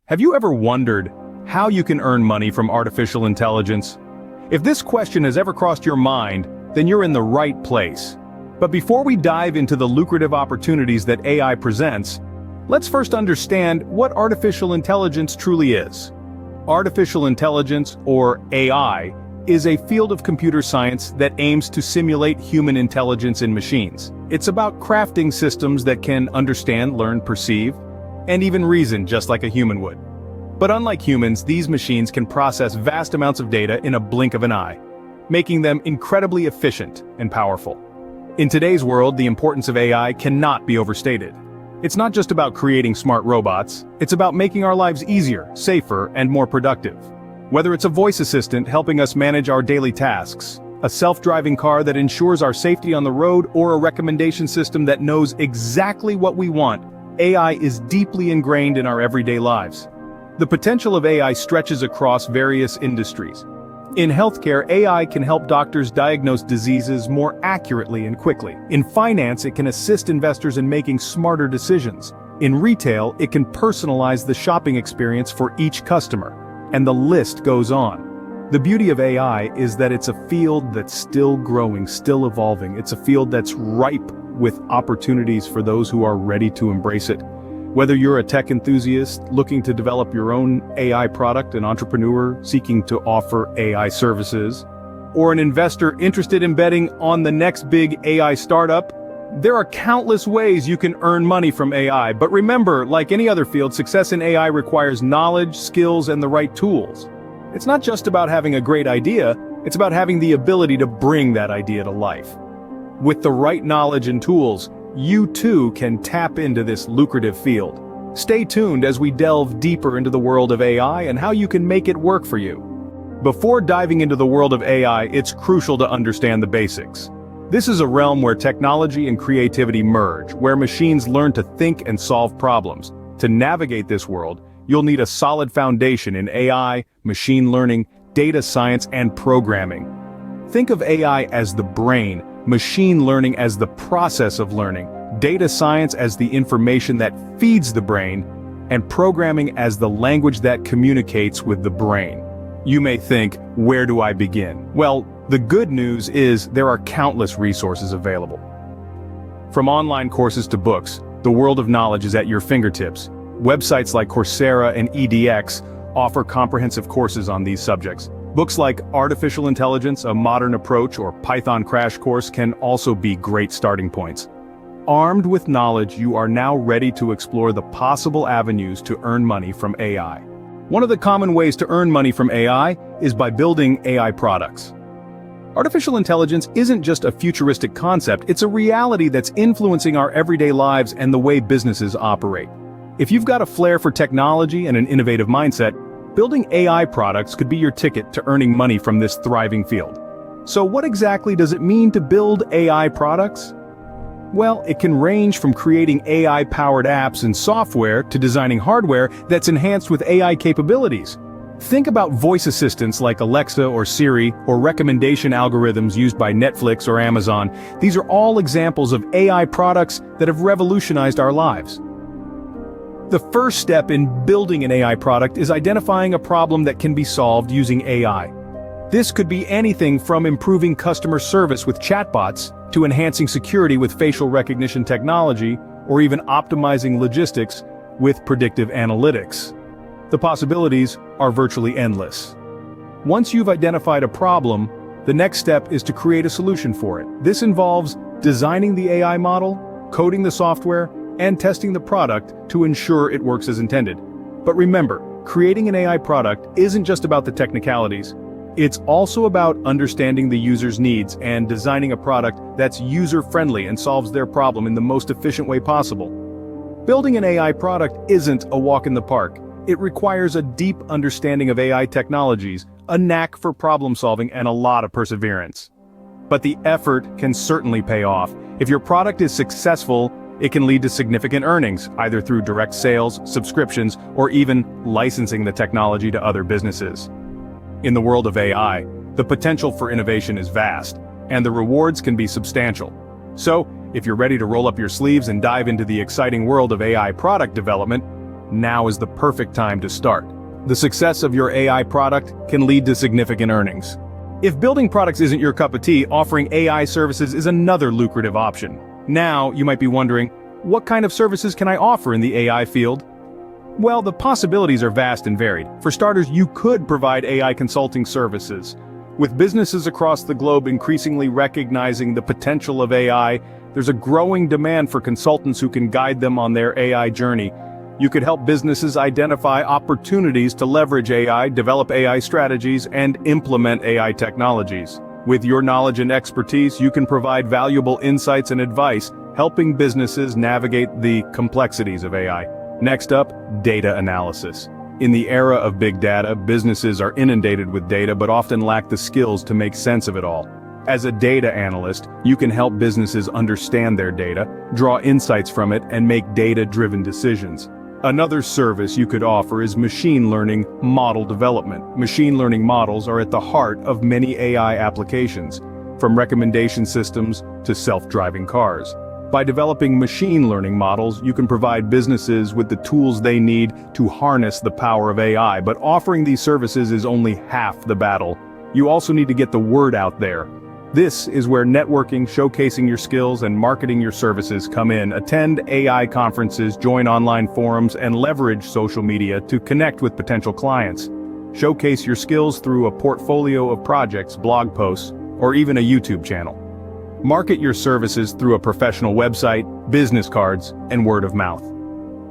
Have you ever wondered how you can earn money from artificial intelligence? If this question has ever crossed your mind, then you're in the right place. But before we dive into the lucrative opportunities that AI presents, let's first understand what artificial intelligence truly is. Artificial intelligence, or AI, is a field of computer science that aims to simulate human intelligence in machines. It's about crafting systems that can understand, learn, perceive, and even reason just like a human would. But unlike humans, these machines can process vast amounts of data in a blink of an eye, making them incredibly efficient and powerful. In today's world, the importance of AI cannot be overstated. It's not just about creating smart robots, it's about making our lives easier, safer, and more productive. Whether it's a voice assistant helping us manage our daily tasks, a self-driving car that ensures our safety on the road, or a recommendation system that knows exactly what we want, AI is deeply ingrained in our everyday lives. The potential of AI stretches across various industries. In healthcare, AI can help doctors diagnose diseases more accurately and quickly. In finance, it can assist investors in making smarter decisions. In retail, it can personalize the shopping experience for each customer. And the list goes on. The beauty of AI is that it's a field that's still growing, still evolving. It's a field that's ripe with opportunities for those who are ready to embrace it. Whether you're a tech enthusiast looking to develop your own AI product, an entrepreneur seeking to offer AI services, or an investor interested in betting on the next big AI startup, there are countless ways you can earn money from AI. But remember, like any other field, success in AI requires knowledge, skills, and the right tools. It's not just about having a great idea, it's about having the ability to bring that idea to life. With the right knowledge and tools, you too can tap into this lucrative field. Stay tuned as we delve deeper into the world of AI and how you can make it work for you. Before diving into the world of AI, it's crucial to understand the basics. This is a realm where technology and creativity merge, where machines learn to think and solve problems. To navigate this world, you'll need a solid foundation in AI, machine learning, data science, and programming. Think of AI as the brain, machine learning as the process of learning, data science as the information that feeds the brain, and programming as the language that communicates with the brain. You may think, where do I begin? Well, the good news is there are countless resources available. From online courses to books, the world of knowledge is at your fingertips. Websites like Coursera and edX offer comprehensive courses on these subjects. Books like Artificial Intelligence, A Modern Approach, or Python Crash Course can also be great starting points. Armed with knowledge, you are now ready to explore the possible avenues to earn money from AI. One of the common ways to earn money from AI is by building AI products. Artificial intelligence isn't just a futuristic concept, it's a reality that's influencing our everyday lives and the way businesses operate. If you've got a flair for technology and an innovative mindset, building AI products could be your ticket to earning money from this thriving field. So what exactly does it mean to build AI products? Well, it can range from creating AI-powered apps and software to designing hardware that's enhanced with AI capabilities. Think about voice assistants like Alexa or Siri, or recommendation algorithms used by Netflix or Amazon. These are all examples of AI products that have revolutionized our lives. The first step in building an AI product is identifying a problem that can be solved using AI. This could be anything from improving customer service with chatbots, to enhancing security with facial recognition technology, or even optimizing logistics with predictive analytics. The possibilities are virtually endless. Once you've identified a problem, the next step is to create a solution for it. This involves designing the AI model, coding the software, and testing the product to ensure it works as intended. But remember, creating an AI product isn't just about the technicalities. It's also about understanding the user's needs and designing a product that's user-friendly and solves their problem in the most efficient way possible. Building an AI product isn't a walk in the park. It requires a deep understanding of AI technologies, a knack for problem-solving, and a lot of perseverance. But the effort can certainly pay off. If your product is successful, it can lead to significant earnings, either through direct sales, subscriptions, or even licensing the technology to other businesses. In the world of AI, the potential for innovation is vast, and the rewards can be substantial. So, if you're ready to roll up your sleeves and dive into the exciting world of AI product development, now is the perfect time to start. The success of your AI product can lead to significant earnings. If building products isn't your cup of tea, offering AI services is another lucrative option. Now, you might be wondering, what kind of services can I offer in the AI field? Well, the possibilities are vast and varied. For starters, you could provide AI consulting services. With businesses across the globe increasingly recognizing the potential of AI, there's a growing demand for consultants who can guide them on their AI journey. You could help businesses identify opportunities to leverage AI, develop AI strategies, and implement AI technologies. With your knowledge and expertise, you can provide valuable insights and advice, helping businesses navigate the complexities of AI. Next up, data analysis. In the era of big data, businesses are inundated with data but often lack the skills to make sense of it all. As a data analyst, you can help businesses understand their data, draw insights from it, and make data-driven decisions. Another service you could offer is machine learning model development. Machine learning models are at the heart of many AI applications, from recommendation systems to self-driving cars. By developing machine learning models, you can provide businesses with the tools they need to harness the power of AI, but offering these services is only half the battle. You also need to get the word out there. This is where networking, showcasing your skills, and marketing your services come in. Attend AI conferences, join online forums, and leverage social media to connect with potential clients. Showcase your skills through a portfolio of projects, blog posts, or even a YouTube channel. Market your services through a professional website, business cards, and word of mouth.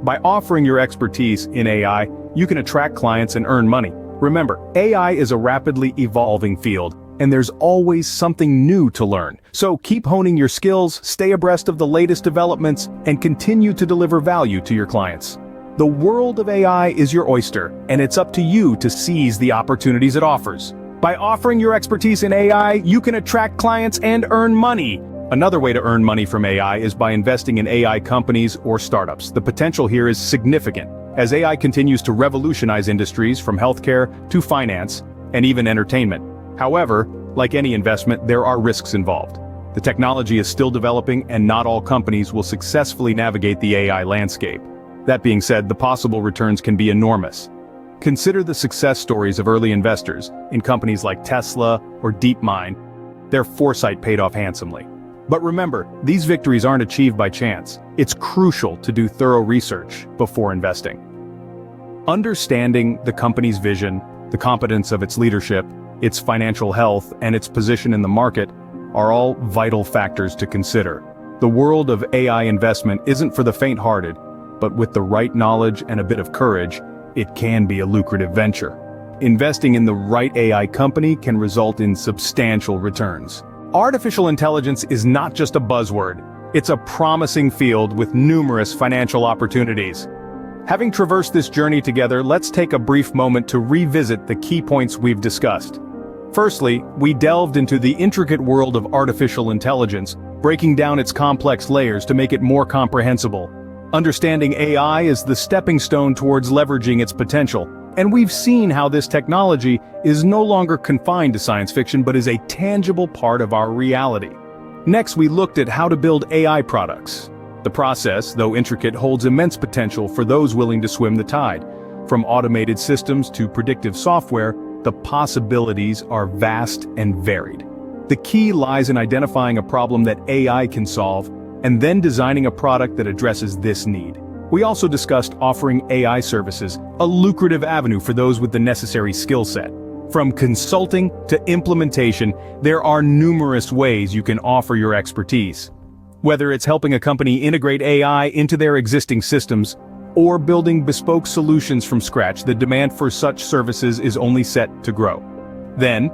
By offering your expertise in AI, you can attract clients and earn money. Remember, AI is a rapidly evolving field, and there's always something new to learn. So keep honing your skills, stay abreast of the latest developments, and continue to deliver value to your clients. The world of AI is your oyster, and it's up to you to seize the opportunities it offers. By offering your expertise in AI, you can attract clients and earn money. Another way to earn money from AI is by investing in AI companies or startups. The potential here is significant, as AI continues to revolutionize industries from healthcare to finance and even entertainment. However, like any investment, there are risks involved. The technology is still developing, and not all companies will successfully navigate the AI landscape. That being said, the possible returns can be enormous. Consider the success stories of early investors in companies like Tesla or DeepMind. Their foresight paid off handsomely. But remember, these victories aren't achieved by chance. It's crucial to do thorough research before investing. Understanding the company's vision, the competence of its leadership, its financial health, and its position in the market are all vital factors to consider. The world of AI investment isn't for the faint-hearted, but with the right knowledge and a bit of courage, it can be a lucrative venture. Investing in the right AI company can result in substantial returns. Artificial intelligence is not just a buzzword. It's a promising field with numerous financial opportunities. Having traversed this journey together, let's take a brief moment to revisit the key points we've discussed. Firstly, we delved into the intricate world of artificial intelligence, breaking down its complex layers to make it more comprehensible. Understanding AI is the stepping stone towards leveraging its potential, and we've seen how this technology is no longer confined to science fiction but is a tangible part of our reality. Next, we looked at how to build AI products. The process, though intricate, holds immense potential for those willing to swim the tide. From automated systems to predictive software, the possibilities are vast and varied. The key lies in identifying a problem that AI can solve, and then designing a product that addresses this need. We also discussed offering AI services, a lucrative avenue for those with the necessary skill set. From consulting to implementation, there are numerous ways you can offer your expertise. Whether it's helping a company integrate AI into their existing systems, or building bespoke solutions from scratch, the demand for such services is only set to grow. Then,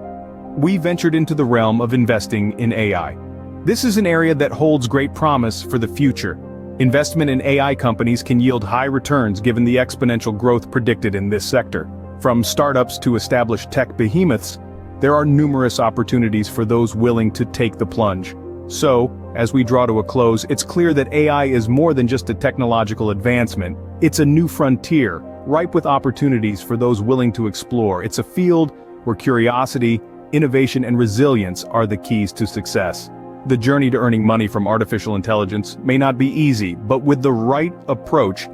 we ventured into the realm of investing in AI. This is an area that holds great promise for the future. Investment in AI companies can yield high returns given the exponential growth predicted in this sector. From startups to established tech behemoths, there are numerous opportunities for those willing to take the plunge. So, as we draw to a close, it's clear that AI is more than just a technological advancement. It's a new frontier, ripe with opportunities for those willing to explore. It's a field where curiosity, innovation, and resilience are the keys to success. The journey to earning money from artificial intelligence may not be easy, but with the right approach,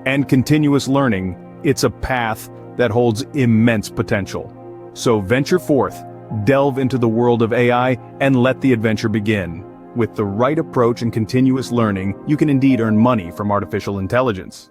and continuous learning, it's a path that holds immense potential. So venture forth, delve into the world of AI, and let the adventure begin. With the right approach and continuous learning, you can indeed earn money from artificial intelligence.